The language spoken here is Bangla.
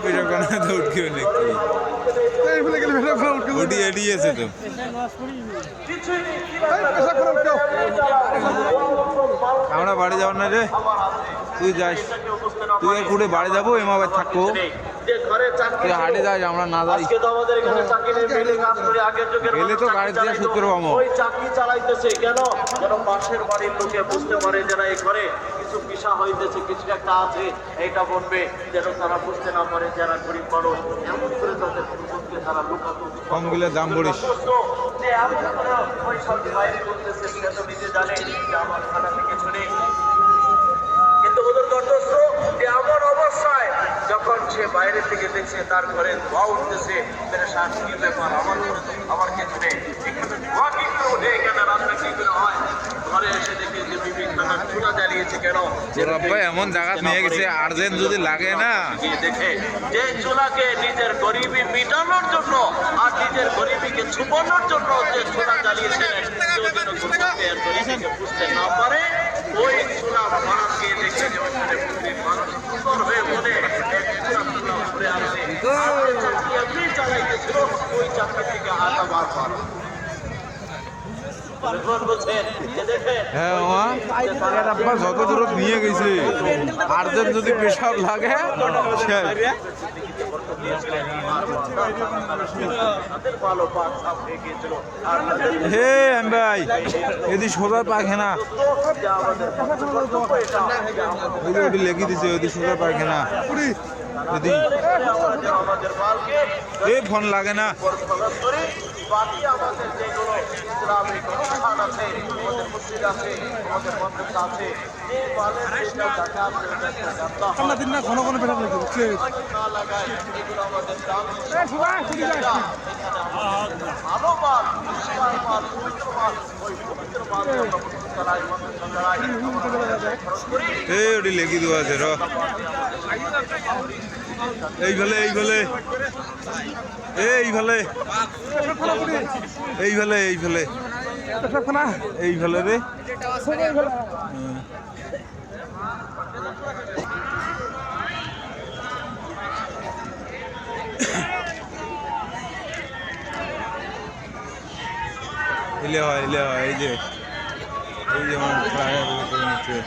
পেশাবখানা তো উঠকেও নাকি উঠি এড়িয়েছে তো। আমরা বাড়ি যাবো না রে, তুই যাস, তুই ঘুরে বাড়ি যাবো এমাবার থাকবো, তুই হাটে যাস আমরা না যাই, গেলে তো গাড়ি দিয়ে সূত্র পাবো। ওই চাকরি চালাইতেছে কেন? যেন পাশের বাড়ির লোকে বুঝতে পারে যে না এই ঘরে কিছু পিসা হইতেছে, কিছু একটা আছে, এইটা বলবে, যেন তারা বুঝতে না পারে যারা গরিব মানুষ। এমন করে তাদের সম্পদকে তারা লুকাতো। কম গেলে দাম বলিস। যে আমি যখন ওই সব বাইরে করতেছে সে তো নিজে জানে যে আমার খানা থেকে শুনে, কিন্তু ওদের তটস্থ যে এমন অবস্থায় যখন সে বাইরে থেকে দেখছে তার ঘরে ধোয়া উঠতেছে, কি ব্যাপার, আমার ঘরে তো আমার কিছু নেই, এখানে ধোয়া কি করে ওঠে, এখানে রান্না কি করে হয়? ঘরে এসে দেখে যে বিবি খানা চুলা জ্বালিয়েছে কেন? এমন জায়গা নিয়ে গেছে আর্জেন্ট যদি লাগে না, দেখে যে চুলাকে নিজের গরিবী মিটানোর জন্য আর নিজের গরিবীকে ছুপানোর জন্য যে চুলা জ্বালিয়েছেন, বুঝতে না পারে ওই চুলা মানুষকে দেখে যে ওখানে মানুষ সুন্দর হয়ে বলে চালাইতেছিল ওই চাকরি থেকে আটা বার বার। যত দূর নিয়ে গেছে আর্জেন্ট যদি পেশাব লাগে হে ভাই এদি সোজা পায়খানা লেগে দিছে, ওদি সোজা পায়খানা যদি এই ফোন লাগে না। বাকি আমাদের যেগুলো ইসলামিক অনুষ্ঠান আছে, আমাদের মসজিদ আছে, আমাদের মাদ্রাসা আছে, যে মালের ঘন ঘন বেড়া লাগছে না লাগায় এগুলো আমাদের দাম ভালো মাল, পরিষ্কার মাল, পবিত্র মাল, ওই পবিত্র মাল ওটি লেগে দেওয়া আছে র এই ফেলে এই ফেলে এই ফেলে এই ফেলে এই ফেলে এই ফেলে রে ইলে হয় এই যে এই যেমন নিচ্ছে